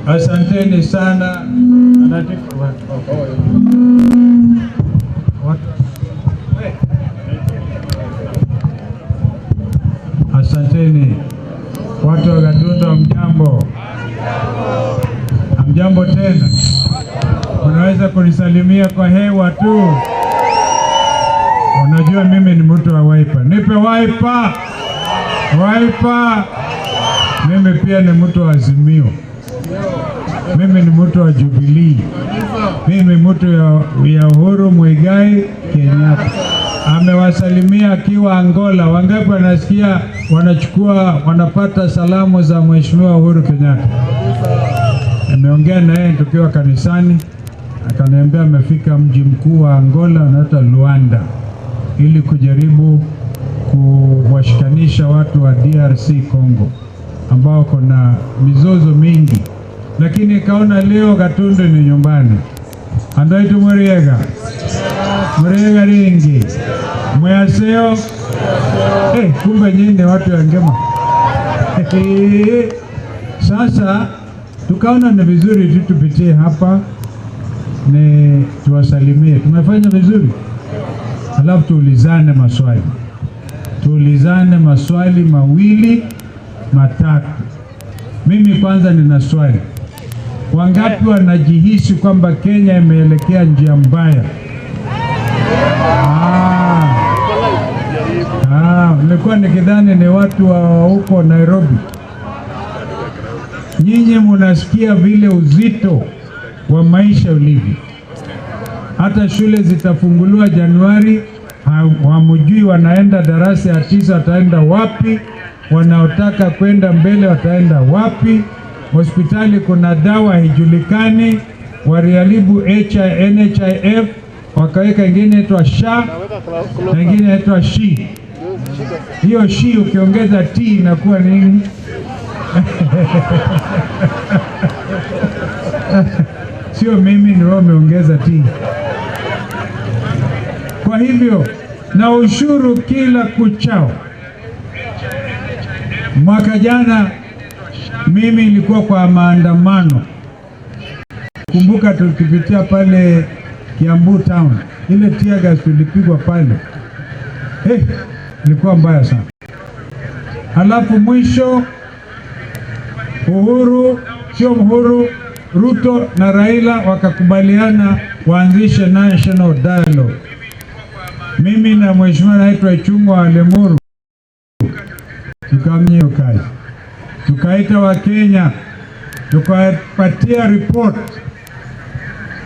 Asanteni sana. Asanteni watu wa Gatunda, mjambo. Mjambo tena. Unaweza kunisalimia kwa hewa tu. Unajua mimi ni mtu wa Wiper. Nipe Wiper. Wiper. Mimi pia ni mtu wa Azimio. Mimi ni mtu wa Jubilee. Mimi mtu ya Uhuru Muigai Kenyatta. Amewasalimia akiwa Angola. Wangapi wanasikia wanapata salamu za Mheshimiwa Uhuru Kenyatta? Nimeongea na yeye tukiwa kanisani, akaniambia amefika mji mkuu wa Angola unaitwa Luanda ili kujaribu kuwashikanisha watu wa DRC Congo ambao kuna mizozo mingi, lakini kaona leo Gatundu ni nyumbani. Andaitu Muriega ringi mwaseo. Kumbe nyinyi watu ya Ngema. Sasa tukaona ni vizuri tupitie hapa ni tuwasalimie. Tumefanya vizuri. Alafu tuulizane maswali mawili matatu. Mimi kwanza nina swali. Wangapi wanajihisi kwamba Kenya imeelekea njia mbaya? Nilikuwa nikidhani ni watu wa huko Nairobi. Nyinyi munasikia vile uzito wa maisha ulivyo. Hata shule zitafunguliwa Januari, hamujui wanaenda darasa ya 9 wataenda wapi, wanaotaka kwenda mbele wataenda wapi. Hospitali kuna dawa haijulikani, waliharibu NHIF, wakaweka ingine inaitwa SHA na ingine inaitwa SHI. Hiyo SHI ukiongeza T inakuwa nini? Sio mimi ni wao umeongeza T. Kwa hivyo na ushuru kila kuchao. Mwaka jana mimi nilikuwa kwa maandamano. Kumbuka tukipitia pale Kiambu town, ile tear gas tulipigwa pale. Ilikuwa mbaya sana. Halafu mwisho Ruto na Raila wakakubaliana waanzishe national dialogue. Mimi na mheshimiwa naitwa Ichung'wah wa Lemuru tukamnyia kazi. Tukaita wa Kenya, tukapatia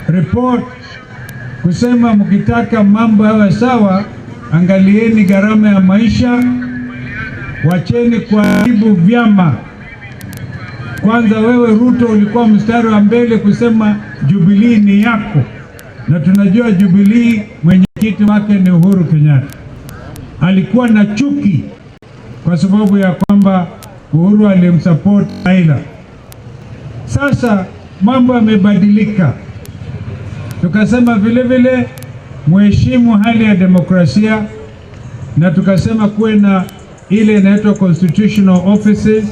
report kusema mkitaka mambo yawe sawa, angalieni gharama ya maisha, wacheni kuharibu vyama. Kwanza wewe Ruto ulikuwa mstari wa mbele kusema Jubilee ni yako, na tunajua Jubilee mwenyekiti wake ni Uhuru Kenyatta. Alikuwa na chuki kwa sababu ya kwamba Uhuru alimsupport Raila. Sasa mambo yamebadilika. Tukasema vile mheshimu hali ya demokrasia, na tukasema kuwe na ile inaitwa constitutional offices,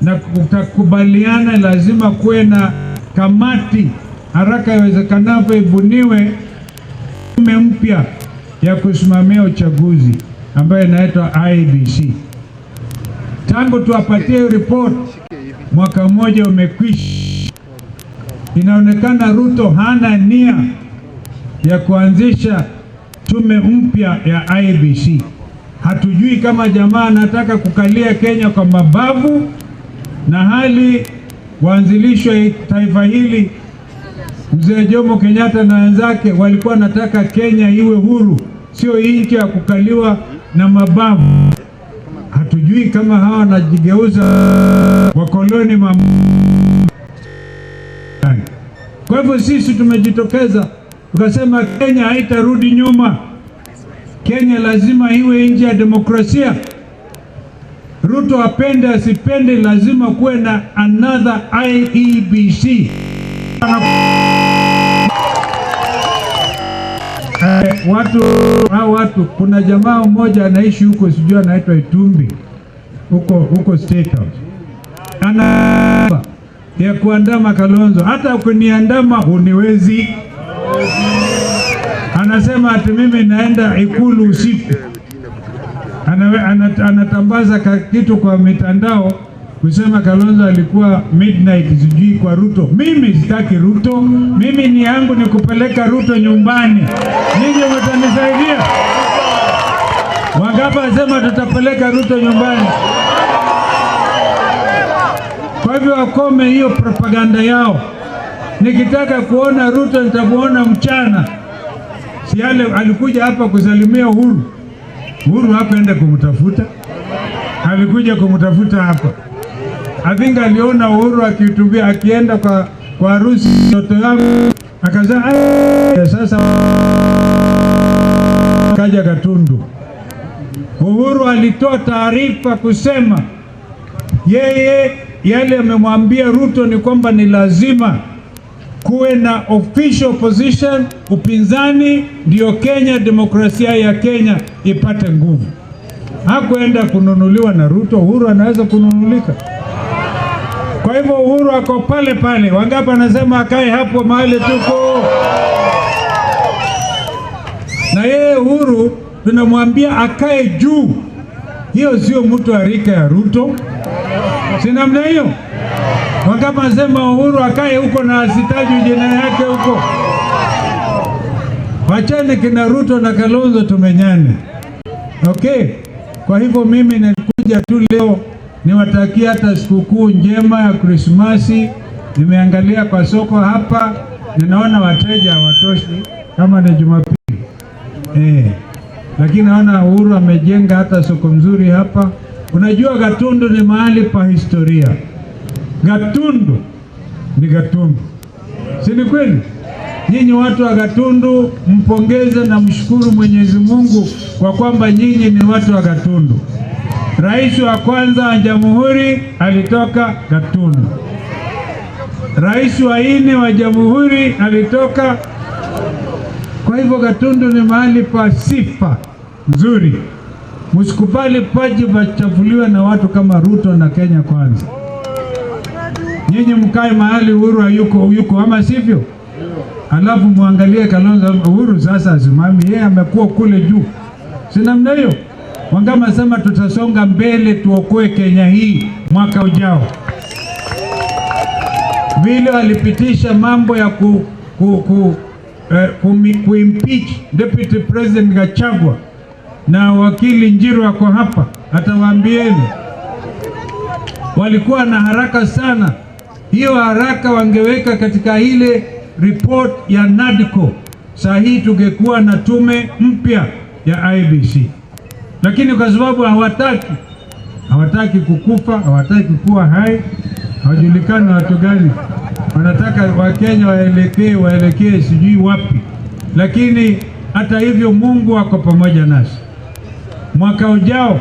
na kutakubaliana lazima kuwe na kamati haraka iwezekanavyo ibuniwe tume mpya ya kusimamia uchaguzi ambayo inaitwa IEBC. Tangu tuwapatie report mwaka mmoja umekwisha. Inaonekana Ruto hana nia ya kuanzisha tume mpya ya IEBC. Hatujui kama jamaa anataka kukalia Kenya kwa mabavu, na hali waanzilisho ya taifa hili Mzee Jomo Kenyatta na wenzake walikuwa nataka Kenya iwe huru, sio nchi ya kukaliwa na mabavu. Hatujui kama hawa wanajigeuza wakoloni Kwa hivyo sisi tumejitokeza tukasema Kenya haitarudi nyuma. Kenya lazima iwe nchi ya demokrasia. Ruto apende asipende, lazima kuwe na another IEBC. Watu kuna jamaa mmoja anaishi huko, sijui anaitwa Itumbi huko State House. ya kuandama Kalonzo. Hata kuniandama huniwezi. Anasema ati mimi naenda Ikulu usiku. Anatambaza kitu kwa mitandao kusema Kalonzo alikuwa midnight sijui kwa Ruto. Mimi sitaki Ruto. Mimi ni yangu ni kupeleka Ruto nyumbani. Ninyi mtanisaidia? Wangapi wasema tutapeleka Ruto nyumbani? Kwa hivyo wakome hiyo propaganda yao. Nikitaka kuona Ruto nitamuona mchana. Si yale alikuja hapa kusalimia Uhuru. Uhuru hakuenda kumtafuta. Alikuja kumtafuta hapa. I think aliona Uhuru akihutubia akienda kwa harusi mtoto yangu. Akasema sasa kaja Gatundu. Uhuru alitoa taarifa kusema yeye yale amemwambia Ruto ni kwamba ni lazima kuwe na official position, upinzani ndio Kenya, demokrasia ya Kenya ipate nguvu. Hakuenda kununuliwa na Ruto. Uhuru anaweza kununulika. Kwa hivyo Uhuru ako pale pale. Wangapi anasema akae hapo mahali tuko? Na yeye Uhuru tunamwambia akae juu. Hiyo sio mtu wa rika ya Ruto. Si namna hiyo? Wangapi anasema Uhuru akae huko na asitaje jina yake huko? Wachane kina Ruto na Kalonzo tumenyane. Okay? Kwa hivyo mimi nilikuja tu leo niwatakia hata sikukuu njema ya Krismasi. Nimeangalia kwa soko hapa, ninaona wateja hawatoshi kama ni Jumapili. Lakini naona Uhuru amejenga hata soko mzuri hapa. Unajua Gatundu ni mahali pa historia. Gatundu ni Gatundu. Si ni kweli? Nyinyi watu wa Gatundu mpongeze na mshukuru Mwenyezi Mungu kwa kwamba nyinyi ni watu wa Gatundu. Rais wa kwanza wa Jamhuri alitoka Gatundu. Rais wa 4 wa Jamhuri alitoka. Kwa hivyo Gatundu ni mahali pa sifa nzuri. Msikubali paji pachafuliwa na watu kama Ruto na Kenya Kwanza. Nyinyi mkae mahali Uhuru yuko ama sivyo? Alafu muangalie Kalonzo. Uhuru sasa asimami, yeye amekuwa kule juu. Si namna hiyo? Wangama sema tutasonga mbele tuokoe Kenya hii mwaka ujao. Vile alipitisha mambo ya kuimpeach Deputy President Gachagua na wakili Njiru wako hapa, atawaambieni walikuwa na haraka sana. Hiyo haraka wangeweka katika ile report ya NADCO, saa hii tungekuwa na tume mpya ya IEBC. Lakini kwa sababu hawataki kukufa, hawataki kuwa hai, hawajulikani watu gani, wanataka Wakenya waelekee sijui wapi. Lakini hata hivyo Mungu ako pamoja nasi. Mwaka ujao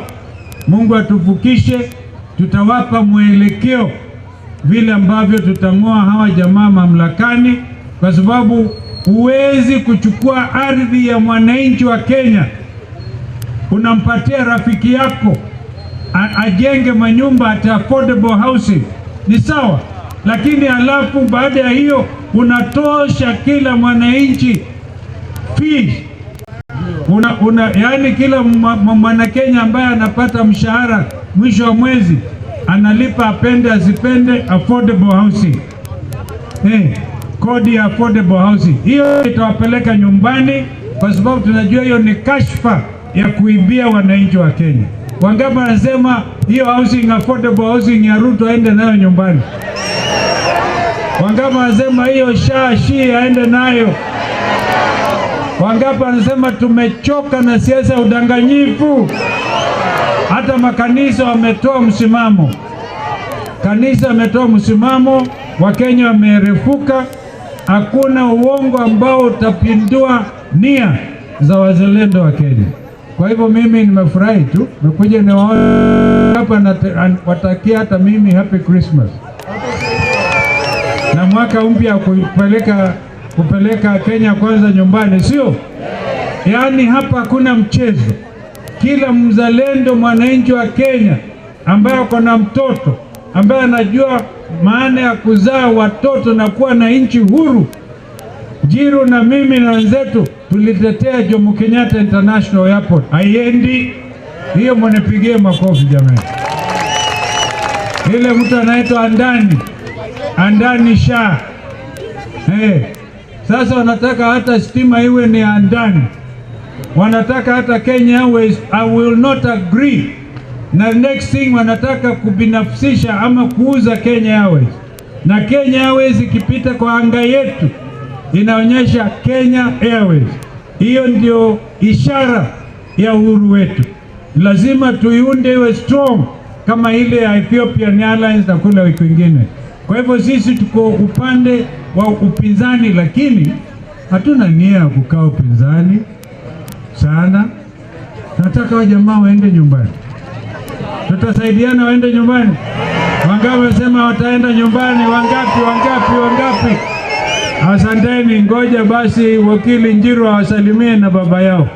Mungu atuvukishe, tutawapa mwelekeo vile ambavyo tutang'oa hawa jamaa mamlakani, kwa sababu huwezi kuchukua ardhi ya mwananchi wa Kenya unampatia rafiki yako ajenge manyumba at affordable housing. Ni sawa, lakini alafu baada ya hiyo unatosha kila mwananchi fees. Yani kila mwana Kenya ambaye anapata mshahara mwisho wa mwezi analipa, apende asipende, affordable housing. Kodi ya affordable housing. Hiyo itawapeleka nyumbani, kwa sababu tunajua hiyo ni kashfa ya kuibia wananchi wa Kenya. Wangapi wanasema hiyo housing, affordable housing ya Ruto aende nayo nyumbani? Wangapi wanasema hiyo shashi aende nayo? Wangapi wanasema tumechoka na siasa ya udanganyifu? Hata makanisa wametoa msimamo. Kanisa wametoa msimamo, Wakenya wamerefuka. Hakuna uongo ambao utapindua nia za wazalendo wa Kenya. Kwa hivyo mimi nimefurahi tu, nimekuja niwaone hapa na watakia hata mimi happy Christmas. Na mwaka mpya kupeleka Kenya Kwanza nyumbani, sio? Yaani hapa hakuna mchezo. Kila mzalendo mwananchi wa Kenya ambaye ako na mtoto ambaye anajua maana ya kuzaa watoto na kuwa na nchi huru. Njiru na mimi na wenzetu tulitetea Jomo Kenyatta International Airport. Haiendi hiyo, mnipigie makofi jamani. Ile mtu anaitwa Andani Shah. Sasa wanataka hata stima iwe ni Andani. Wanataka hata Kenya Airways. I will not agree. Na next thing wanataka kubinafsisha ama kuuza Kenya Airways. Na Kenya Airways ikipita kwa anga yetu inaonyesha Kenya Airways. Hiyo ndio ishara ya uhuru wetu. Lazima tuiunde iwe strong kama ile ya Ethiopian Airlines na kule kwingine. Kwa hivyo sisi tuko upande wa upinzani, lakini hatuna nia ya kukaa upinzani sana. Nataka wa jamaa waende nyumbani. Tutasaidiana waende nyumbani. Wangapi wasema wataenda nyumbani? Wangapi? Asanteni, ngoja basi wakili Njiru awasalimie na baba yao.